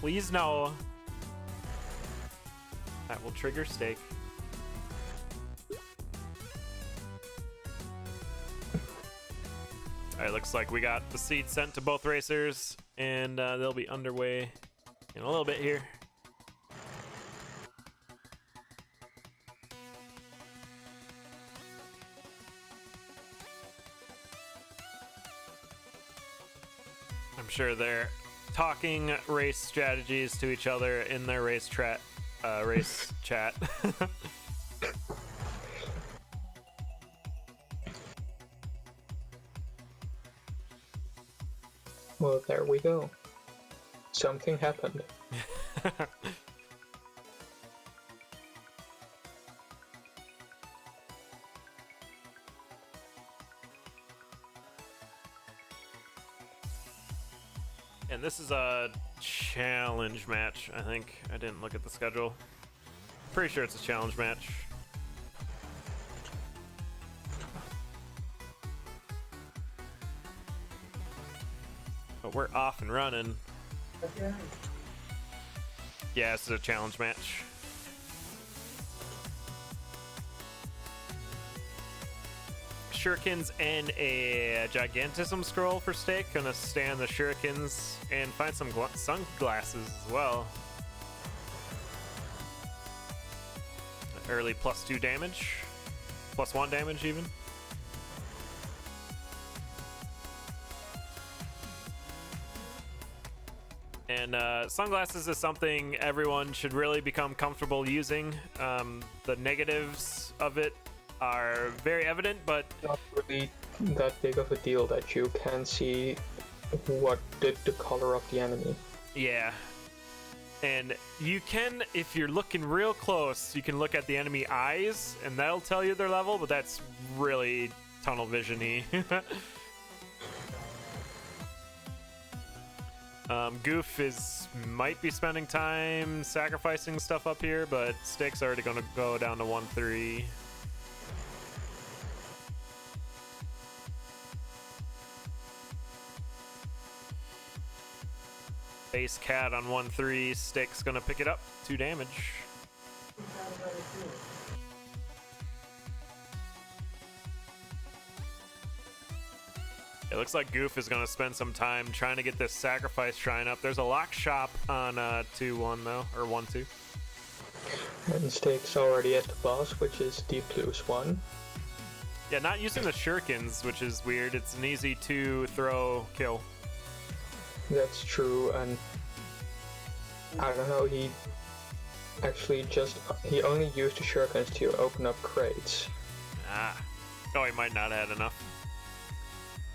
Please no. That will trigger Staekk. Alright, looks like we got the seed sent to both racers, and they'll be underway in a little bit here. I'm sure they're talking race strategies to each other in their race chat. Well, there we go. Something happened. And this is a challenge match, I think. I didn't look at the schedule. Pretty sure it's a challenge match. But we're off and running. Yeah, this is a challenge match. Shurikens and a Gigantism scroll for Staekk. Gonna stand the Shurikens and find some sunglasses as well. Early +2 damage. +1 damage even. And sunglasses is something everyone should really become comfortable using. The negatives of it are very evident, but Not really that big of a deal that you can see what the color of the enemy. yeah. And you can, if you're looking real close, you can look at the enemy eyes, and that'll tell you their level, but that's really tunnel vision-y. Goof might be spending time sacrificing stuff up here, but Staekk's already gonna go down to 1-3. Base cat on 1-3. Staekk's gonna pick it up. 2 damage. It looks like Goof is gonna spend some time trying to get this sacrifice shrine up. There's a lock shop on 2-1 though, or 1-2. And Staekk's already at the boss, which is Deep Blues 1. Yeah, not using the shurikens, which is weird. It's an easy 2-throw kill. That's true, and I don't know, he only used the shurikens to open up crates. Ah. Oh, he might not have had enough.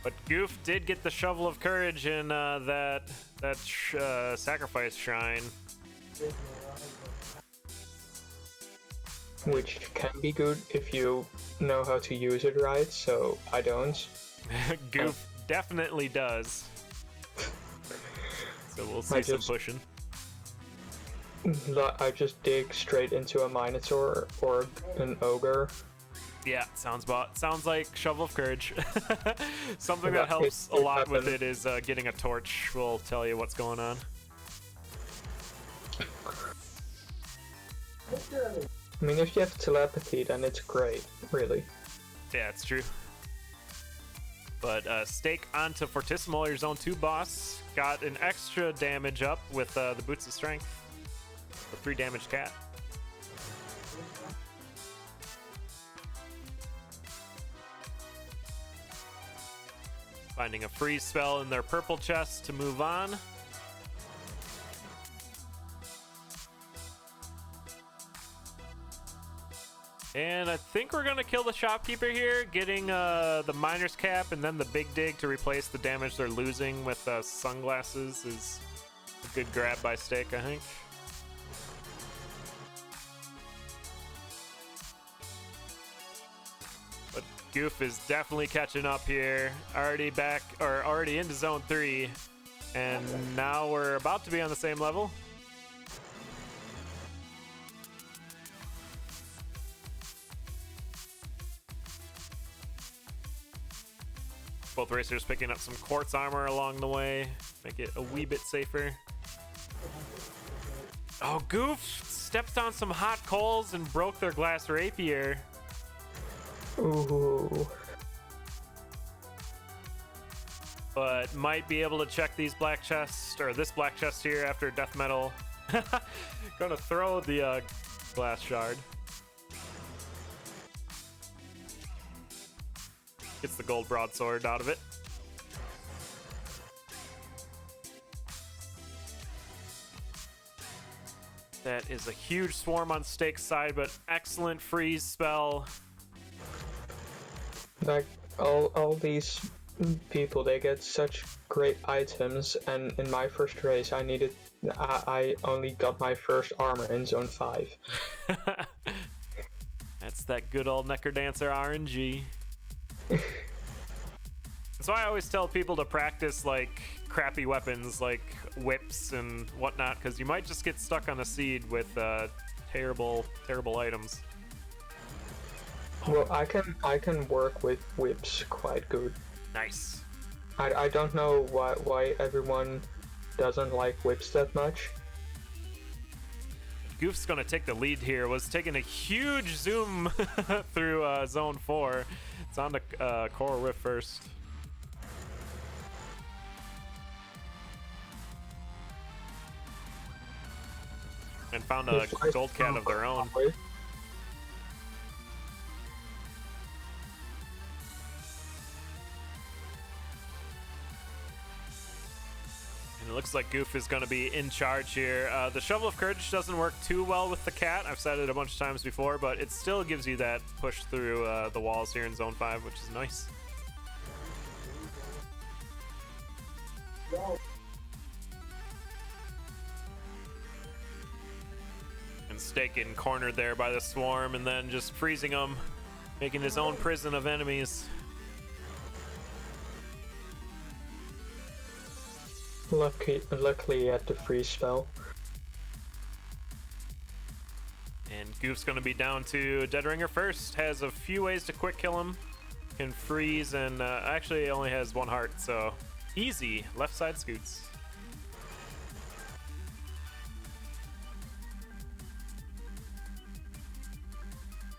But Goof did get the Shovel of Courage in that sacrifice shrine. Which can be good if you know how to use it right, so I don't. Goof definitely does. So we'll see some pushing. I just dig straight into a Minotaur or an Ogre. Yeah, sounds like Shovel of Courage. Something that helps a lot with it is getting a torch. Will tell you what's going on. I mean, if you have telepathy, then it's great, really. Yeah, it's true. But Staekk onto Fortissimo, your Zone 2 boss. Got an extra damage up with the Boots of Strength. The 3 damage cat. Finding a freeze spell in their purple chest to move on. And I think we're gonna kill the shopkeeper here, getting the miner's cap and then the big dig to replace the damage they're losing with sunglasses is a good grab by Staekk, I think. But Goof is definitely catching up here. Already into Zone 3, and now we're about to be on the same level. Both racers picking up some quartz armor along the way, make it a wee bit safer. Oh, Goof stepped on some hot coals and broke their glass rapier. Ooh. But might be able to check these black chests, or this black chest here after death metal. Gonna throw the glass shard. Gets the gold broadsword out of it. That is a huge swarm on Staekk's side, but excellent freeze spell. Like all these people, they get such great items, and in my first race I only got my first armor in zone 5. That's that good old Necrodancer RNG. So I always tell people to practice like crappy weapons like whips and whatnot, because you might just get stuck on a seed with terrible items. Well, I can work with whips quite good. Nice. I don't know why everyone doesn't like whips that much. Goof's gonna take the lead here. Was taking a huge zoom through zone 4. It's on to Core Whip first. And found a gold cat of their own. And it looks like Goof is going to be in charge here. The Shovel of Courage doesn't work too well with the cat. I've said it a bunch of times before, but it still gives you that push through the walls here in Zone 5, which is nice. And Staekk getting cornered there by the swarm and then just freezing him, making his own prison of enemies. Luckily at the freeze spell. And Goof's going to be down to Deadringer first. Has a few ways to quick kill him. Can freeze and actually only has 1 heart, so easy. Left side scoots.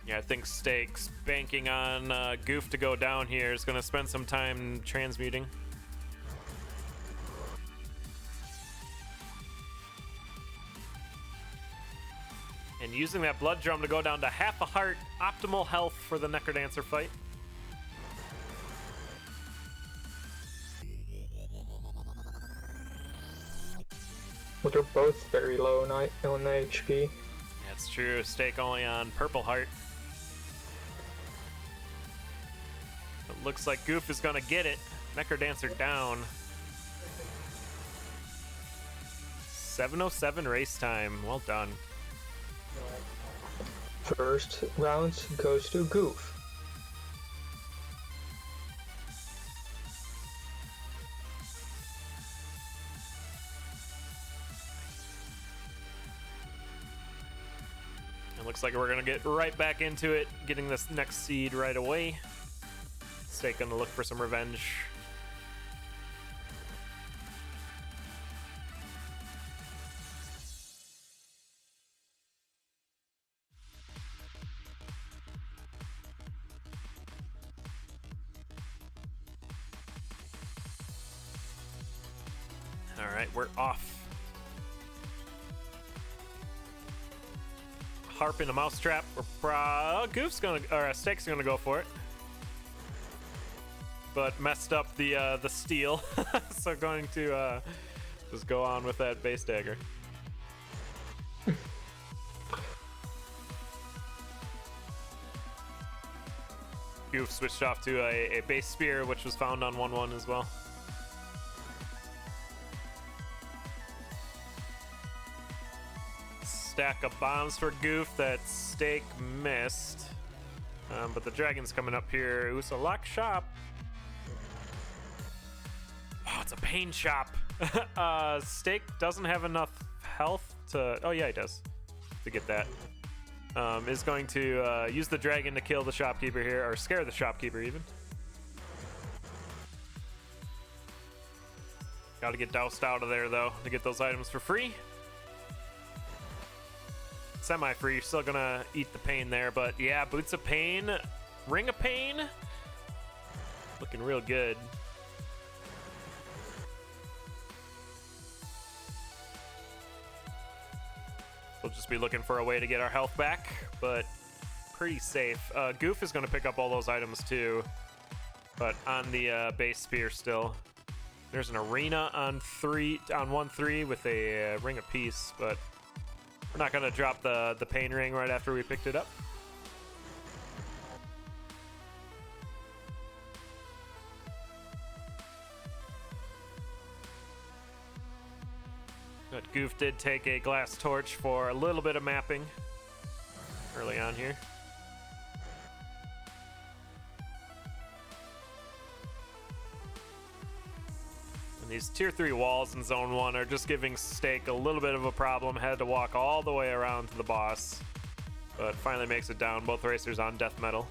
Yeah, I think Staekk's banking on Goof to go down here. Is going to spend some time transmuting. And using that blood drum to go down to half a heart, optimal health for the Necrodancer fight. But they're both very low on HP. That's true. Staekk only on purple heart. It looks like Goof is gonna get it. Necrodancer down. 7:07 race time. Well done. First round goes to Goof. It looks like we're gonna get right back into it, getting this next seed right away. Staekk gonna look for some revenge. All right, we're off. Harp in a mousetrap. Goof's gonna, or Staekk's gonna go for it, but messed up the steel, so going to just go on with that base dagger. Goof switched off to a base spear, which was found on 1-1 as well. Stack of bombs for Goof that Staekk missed. But the dragon's coming up here. Ooh, so lock shop. Oh, it's a pain shop. Staekk doesn't have enough health to... Oh, yeah, he does. To get that. Is going to use the dragon to kill the shopkeeper here, or scare the shopkeeper even. Gotta get doused out of there, though, to get those items for free. semi-free. Still gonna eat the pain there, but yeah, Boots of Pain, Ring of Pain, looking real good. We'll just be looking for a way to get our health back, but pretty safe. Goof is gonna pick up all those items too, but on the base spear still. There's an arena on 1-3 with a ring of peace, but we're not gonna drop the pain ring right after we picked it up. But Goof did take a glass torch for a little bit of mapping early on here. And these tier 3 walls in zone 1 are just giving Staekk a little bit of a problem. Had to walk all the way around to the boss, but finally makes it down. Both racers on death metal.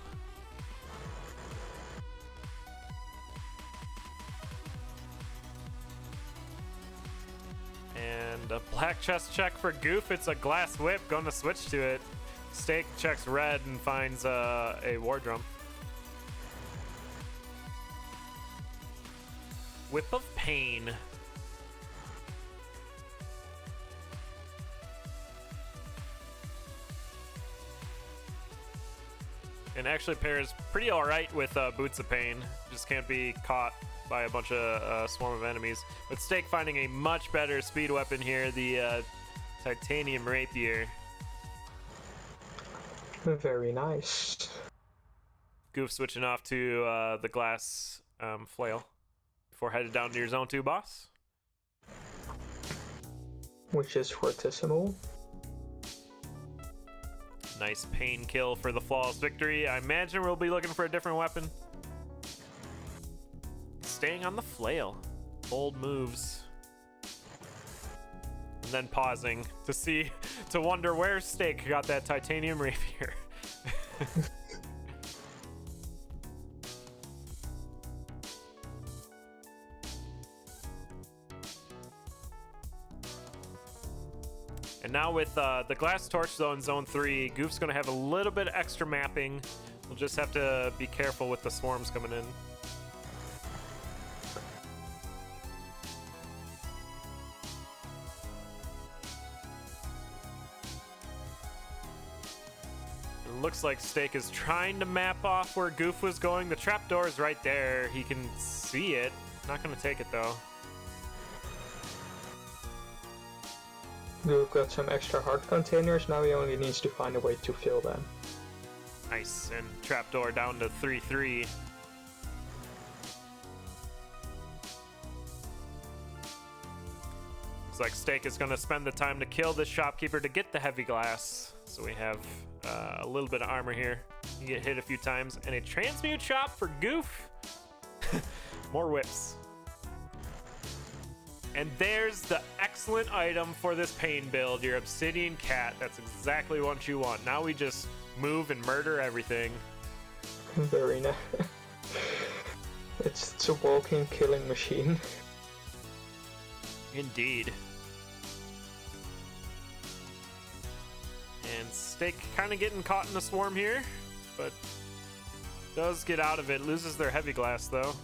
And a black chest check for Goof. It's a glass whip. Going to switch to it. Staekk checks red and finds a war drum. Whip of Pain. And actually pairs pretty alright with Boots of Pain. Just can't be caught by a bunch of swarm of enemies. But Staekk finding a much better speed weapon here, the titanium rapier. Very nice. Goof switching off to the glass flail before headed down to your zone 2 boss, which is Fortissimo. Nice pain kill for the flawless victory. I imagine we'll be looking for a different weapon. Staying on the flail. Bold moves. And then pausing to wonder where Staekk got that titanium rapier. And now with the glass torch though in zone 3, Goof's gonna have a little bit extra mapping. We'll just have to be careful with the swarms coming in. It looks like Staekk is trying to map off where Goof was going. The trapdoor is right there. He can see it. Not gonna take it though. Goof got some extra heart containers, now he only needs to find a way to fill them. Nice, and trapdoor down to 3-3. Looks like Staekk is going to spend the time to kill this shopkeeper to get the heavy glass. So we have a little bit of armor here. You get hit a few times, and a transmute shop for Goof. More whips. And there's the excellent item for this pain build, your obsidian cat. That's exactly what you want. Now we just move and murder everything. Very nice. It's a walking killing machine. Indeed. And Staekk kind of getting caught in the swarm here, but does get out of it. Loses their heavy glass though.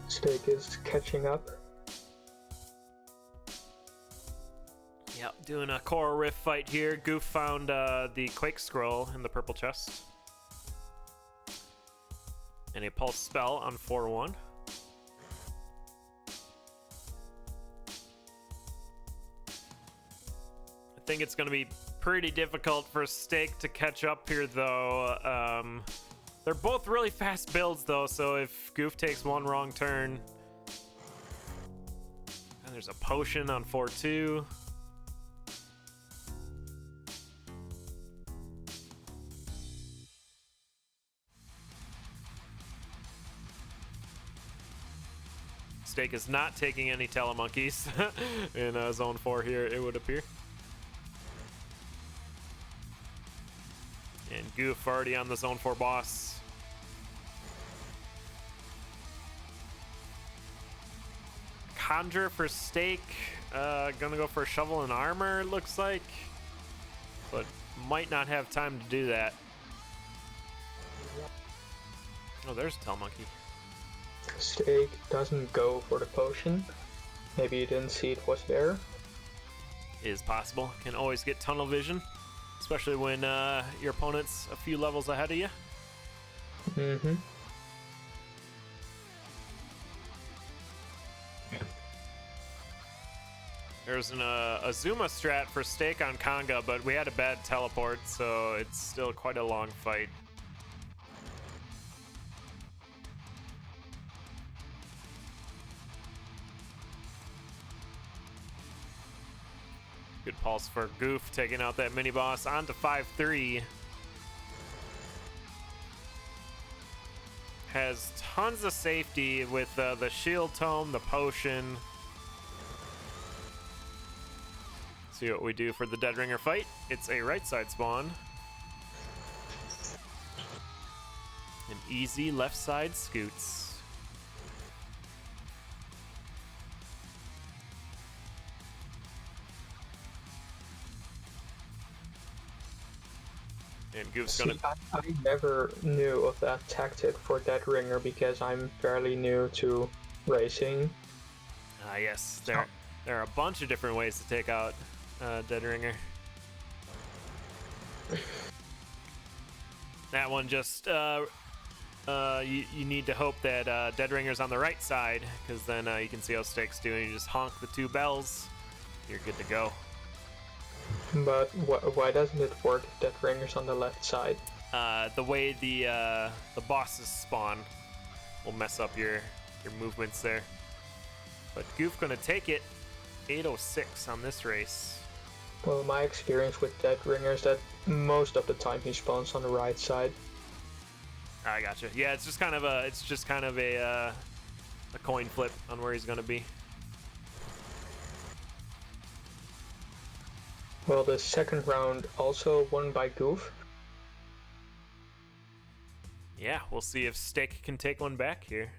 Staekk is catching up. Yep, doing a coral rift fight here. Goof found the Quake Scroll in the purple chest. And a pulse spell on 4-1. I think it's going to be pretty difficult for Staekk to catch up here though. They're both really fast builds though, so if Goof takes one wrong turn... And there's a potion on 4-2. Staekk is not taking any telemonkeys in zone 4 here, it would appear. And Goof already on the zone 4 boss. Conjure for Staekk. Gonna go for Shovel and Armor, looks like. But might not have time to do that. Oh, there's a Tell Monkey. Staekk doesn't go for the potion. Maybe you didn't see it was there. Is possible. Can always get tunnel vision, especially when your opponent's a few levels ahead of you. Mm-hmm. There's an Azuma strat for Staekk on Conga, but we had a bad teleport, so it's still quite a long fight. Good pulse for Goof, taking out that mini boss. On to 5-3. Has tons of safety with the shield tome, the potion. See what we do for the Dead Ringer fight. It's a right side spawn. An easy left side scoots. And Goof's gonna. I never knew of that tactic for Dead Ringer because I'm fairly new to racing. Yes, there are a bunch of different ways to take out Dead Ringer. That one just you need to hope that Dead Ringer's on the right side, because then you can see how Staekk's doing. You just honk the two bells, you're good to go. But why doesn't it work if Dead Ringer's on the left side? The way the bosses spawn will mess up your movements there. But Goof gonna take it. 806 on this race. Well, my experience with Dead Ringer is that most of the time he spawns on the right side. I gotcha. Yeah, it's just kind of a coin flip on where he's gonna be. Well, the second round also won by Goof. Yeah, we'll see if Staekk can take one back here.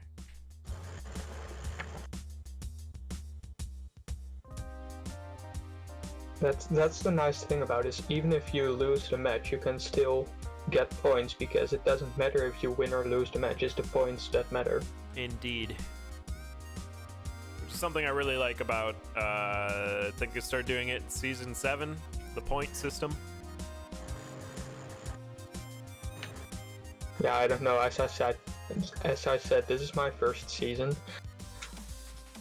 That's the nice thing about it, is even if you lose the match, you can still get points, because it doesn't matter if you win or lose the match, it's the points that matter. Indeed. Which is something I really like about, I think I started doing it in Season 7, the point system. Yeah, I don't know, as I said, this is my first season.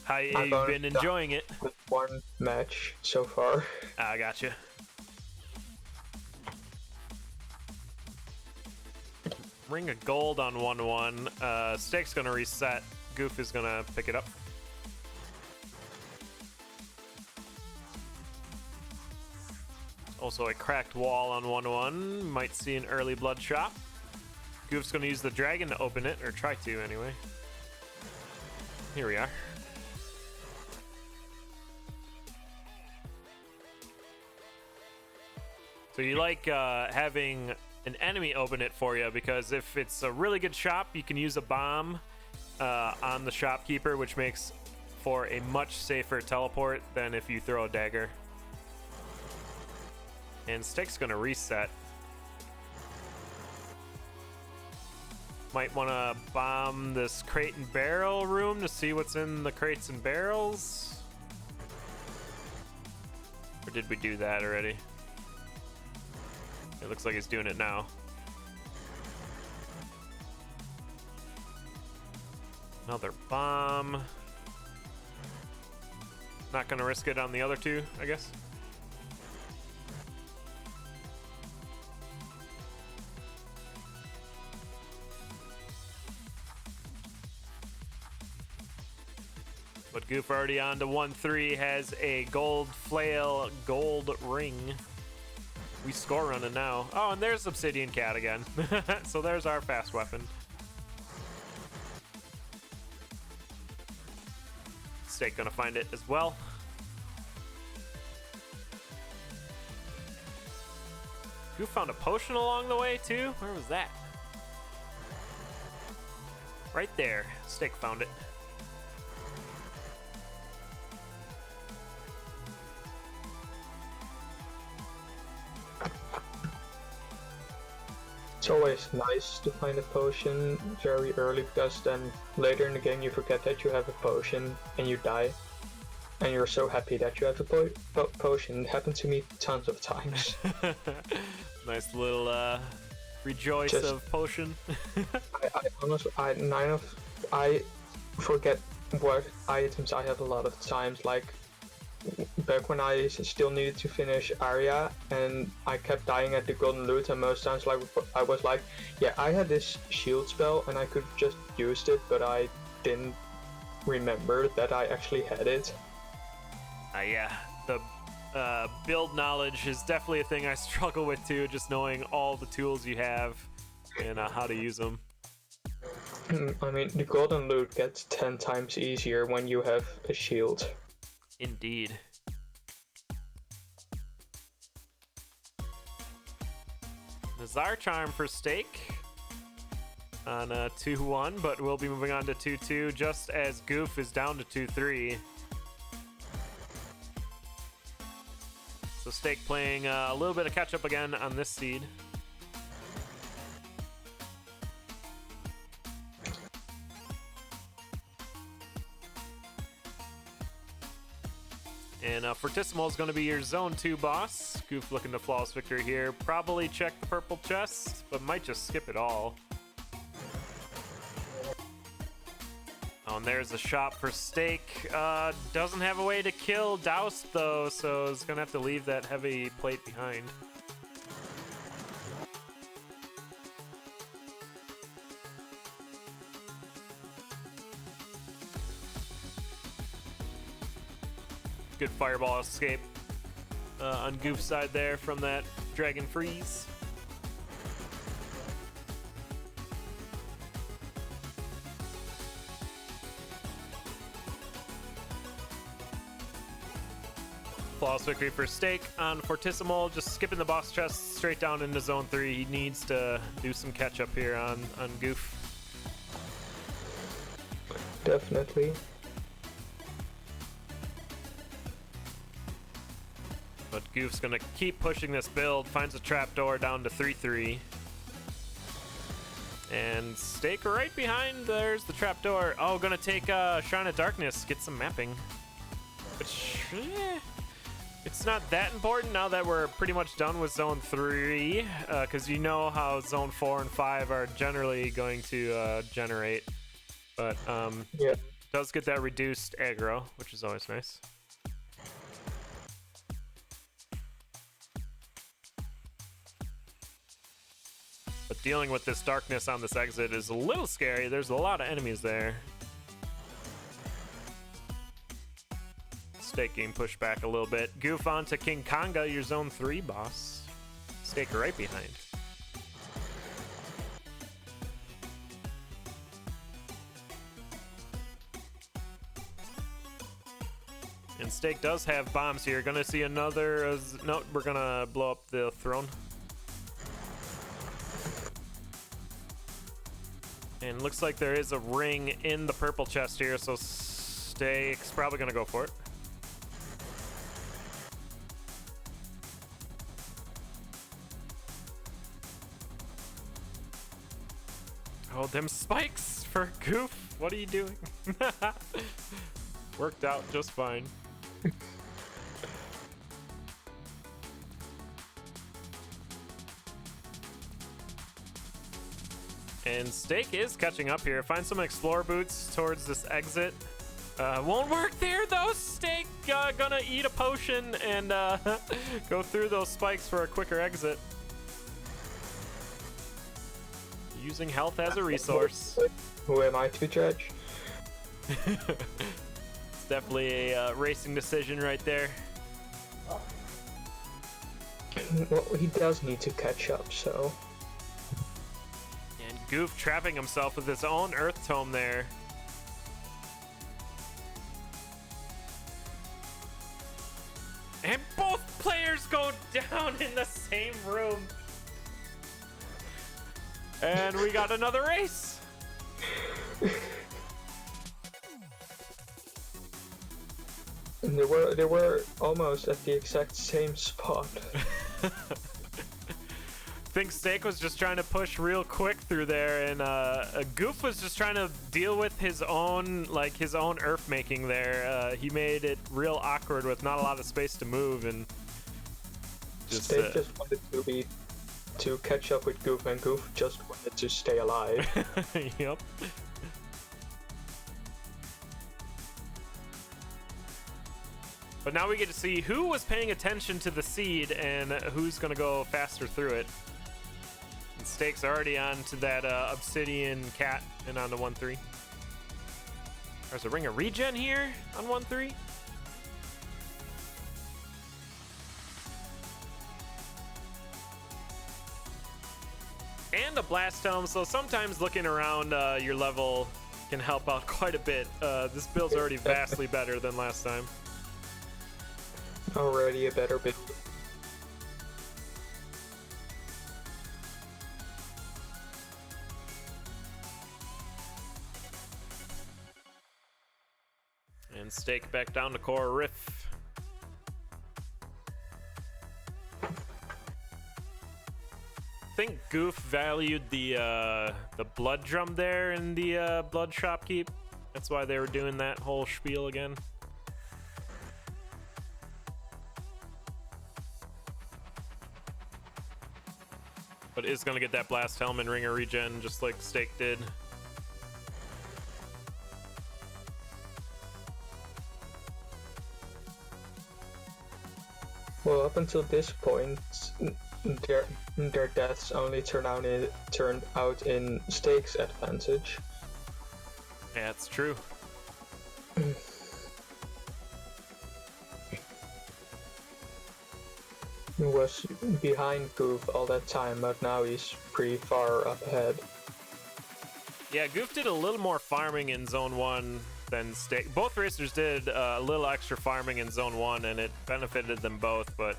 How you've been enjoying it? With one match so far. I gotcha. Ring of gold on 1-1. Staekk's gonna reset. Goof is gonna pick it up. Also a cracked wall on 1-1. Might see an early blood shot. Goof's gonna use the dragon to open it, or try to anyway. Here we are. So you like having an enemy open it for you, because if it's a really good shop, you can use a bomb on the shopkeeper, which makes for a much safer teleport than if you throw a dagger. And Staekk's gonna reset. Might want to bomb this crate and barrel room to see what's in the crates and barrels. Or did we do that already? It looks like he's doing it now. Another bomb. Not gonna risk it on the other two, I guess. But Goof already on to 1-3, has a gold flail, gold ring. We score running now. Oh, and there's Obsidian Cat again. So there's our fast weapon. Staekk gonna find it as well. Goof found a potion along the way too? Where was that? Right there. Staekk found it. It's always nice to find a potion very early, because then later in the game you forget that you have a potion and you die. And you're so happy that you have a potion. It happened to me tons of times. Nice little rejoice Just, of potion. I honestly, I forget what items I have a lot of times. Like back when I still needed to finish Arya, and I kept dying at the golden loot, and most times like I was like, yeah, I had this shield spell and I could have just used it, but I didn't remember that I actually had it. Yeah, the build knowledge is definitely a thing I struggle with too, just knowing all the tools you have and how to use them. I mean, the golden loot gets 10 times easier when you have a shield. Indeed. The Czar Charm for Staekk on 2-1, but we'll be moving on to 2-2 just as Goof is down to 2-3. So Staekk playing a little bit of catch up again on this seed. And Fortissimo is going to be your Zone 2 boss. Goof looking to flawless victory here. Probably check the purple chest, but might just skip it all. Oh, and there's a shop for Staekk. Doesn't have a way to kill Doused, though, so is going to have to leave that heavy plate behind. Good fireball escape on Goof's side there from that Dragon Freeze. Flawless victory for Staekk on Fortissimo, just skipping the boss chest straight down into Zone 3. He needs to do some catch up here on Goof. Definitely. But Goof's gonna keep pushing this build, finds a trapdoor down to 3-3. And Staekk right behind, there's the trapdoor. Oh, gonna take Shrine of Darkness, get some mapping. Which, it's not that important now that we're pretty much done with Zone 3, because you know how Zone 4 and 5 are generally going to generate. But yeah, does get that reduced aggro, which is always nice. But dealing with this darkness on this exit is a little scary. There's a lot of enemies there. Staekk getting pushed back a little bit. Goof on to King Konga, your Zone 3 boss. Staekk right behind. And Staekk does have bombs here. Gonna see another... no, we're gonna blow up the throne. And looks like there is a ring in the purple chest here, so Staekk's probably gonna go for it. Oh, them spikes for Goof. What are you doing? Worked out just fine. And Staekk is catching up here. Find some Explorer boots towards this exit. Won't work there though. Staekk gonna eat a potion and go through those spikes for a quicker exit. Using health as a resource. Who am I to judge? It's definitely a racing decision right there. Well, he does need to catch up, so... And Goof trapping himself with his own Earth Tome there. And both players go down in the same room. And we got another race. And they were almost at the exact same spot. think Staekk was just trying to push real quick through there, and Goof was just trying to deal with his own earth making there. He made it real awkward with not a lot of space to move, and Staekk just wanted to catch up with Goof, and Goof just wanted to stay alive. Yep. But now we get to see who was paying attention to the seed and who's gonna go faster through it. And Staekk's already on to that obsidian cat and on to 1-3. There's a ring of regen here on 1-3. And a blast helm, so sometimes looking around your level can help out quite a bit. This build's already vastly better than last time. Already a better build. And Staekk back down to core riff. I think Goof valued the blood drum there in the blood shopkeep. That's why they were doing that whole spiel again. But is gonna get that blast helm and ring of regen just like Staekk did. Well, up until this point, their deaths only turned out in Staekk's advantage. Yeah, it's true. He was behind Goof all that time, but now he's pretty far up ahead. Yeah, Goof did a little more farming in Zone 1 than Staekk. Both racers did a little extra farming in Zone 1, and it benefited them both, but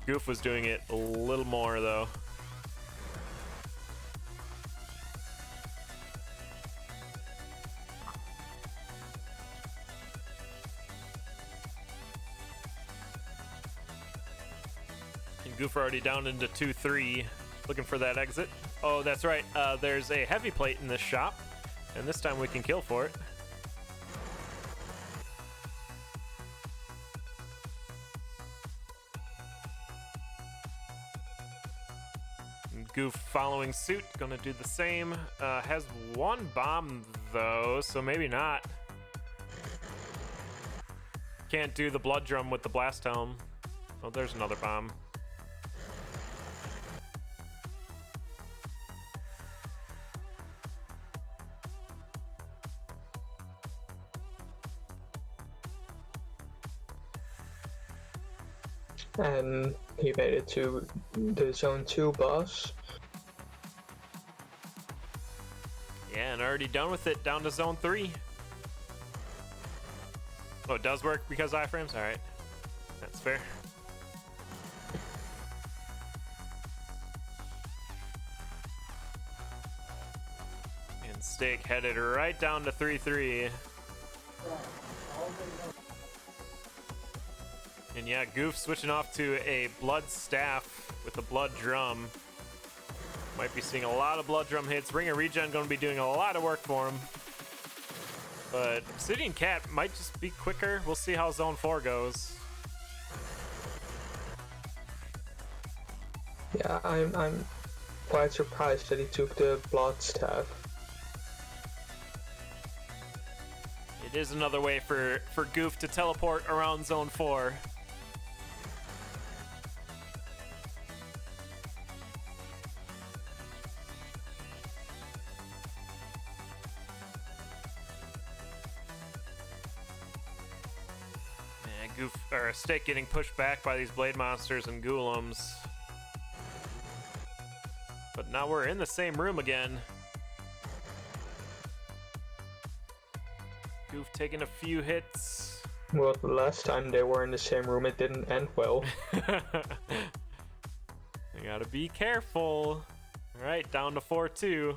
Goof was doing it a little more, though. And Goof already down into 2-3, looking for that exit. Oh, that's right. There's a heavy plate in this shop, and this time we can kill for it. Goof following suit, gonna do the same. Has one bomb though, so maybe not. Can't do the blood drum with the blast helm. Oh, there's another bomb. And he made it to the Zone 2 boss. Yeah, and already done with it, down to Zone 3. Oh, it does work because iframes? Alright. That's fair. And Staekk headed right down to 3-3. And yeah, Goof switching off to a blood staff with a blood drum. Might be seeing a lot of blood drum hits. Ring of Regen going to be doing a lot of work for him. But Obsidian Cat might just be quicker. We'll see how Zone 4 goes. Yeah, I'm quite surprised that he took the blood staff. It is another way for Goof to teleport around Zone 4. Staekk getting pushed back by these blade monsters and golems. But now we're in the same room again. Goof taking a few hits. Well, the last time they were in the same room, it didn't end well. You gotta be careful. Alright, down to 4-2.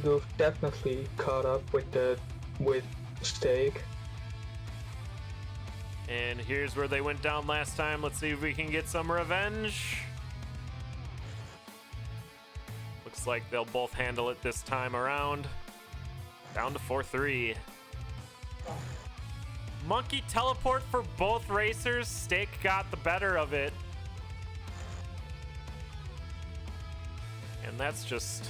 Goof definitely caught up with Staekk. And here's where they went down last time. Let's see if we can get some revenge. Looks like they'll both handle it this time around. Down to 4-3. Monkey teleport for both racers. Staekk got the better of it. And that's just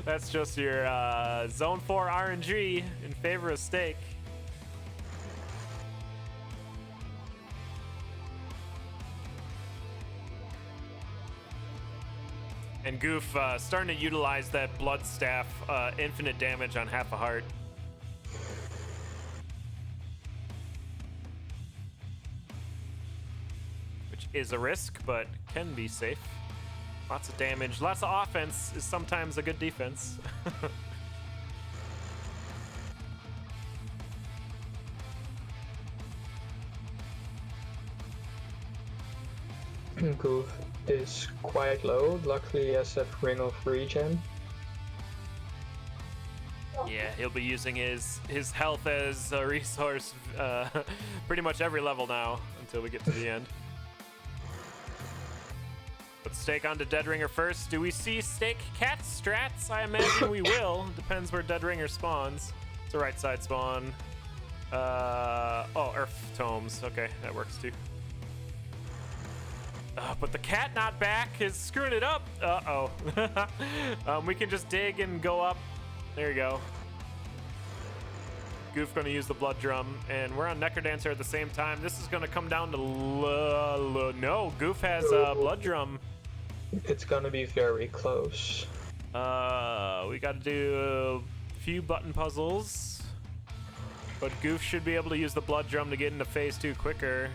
that's just your Zone 4 RNG in favor of Staekk. And Goof starting to utilize that blood staff, infinite damage on half a heart. Which is a risk, but can be safe. Lots of damage, lots of offense is sometimes a good defense. Goof is quite low. Luckily, he has that ring of regen. Yeah, he'll be using his health as a resource pretty much every level now until we get to the end. Let's Staekk onto Deadringer first. Do we see Staekk cat strats? I imagine we will. Depends where Deadringer spawns. It's a right side spawn. Oh, Earth Tomes. Okay, that works too. But the cat not back is screwing it up. Uh-oh. We can just dig and go up. There you go. Goof gonna use the blood drum, and we're on Necrodancer at the same time. This is gonna come down to no. Goof has a blood drum. It's gonna be very close. We gotta do a few button puzzles, but Goof should be able to use the blood drum to get into phase 2 quicker.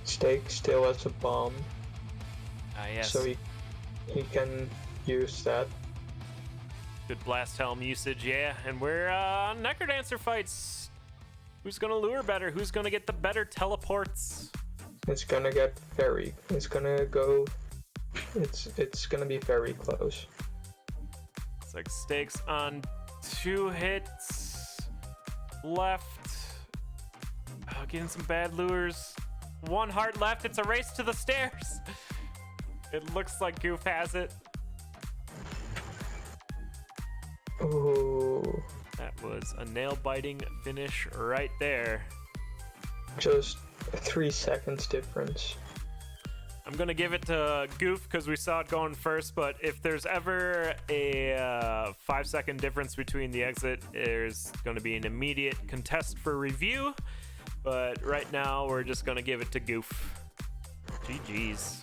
Staekk still has a bomb. Yes. So he can use that. Good blast helm usage, yeah. And we're on Necrodancer fights. Who's gonna lure better? Who's gonna get the better teleports? It's gonna get very. It's gonna be very close. It's like Staekk's on 2 hits left. Getting some bad lures. 1 heart left. It's a race to the stairs. It looks like Goof has it. Ooh. That was a nail-biting finish right there. Just 3 seconds difference. I'm gonna give it to Goof because we saw it going first, but if there's ever a 5-second difference between the exit, there's gonna be an immediate contest for review. But right now, we're just gonna give it to Goof. GG's.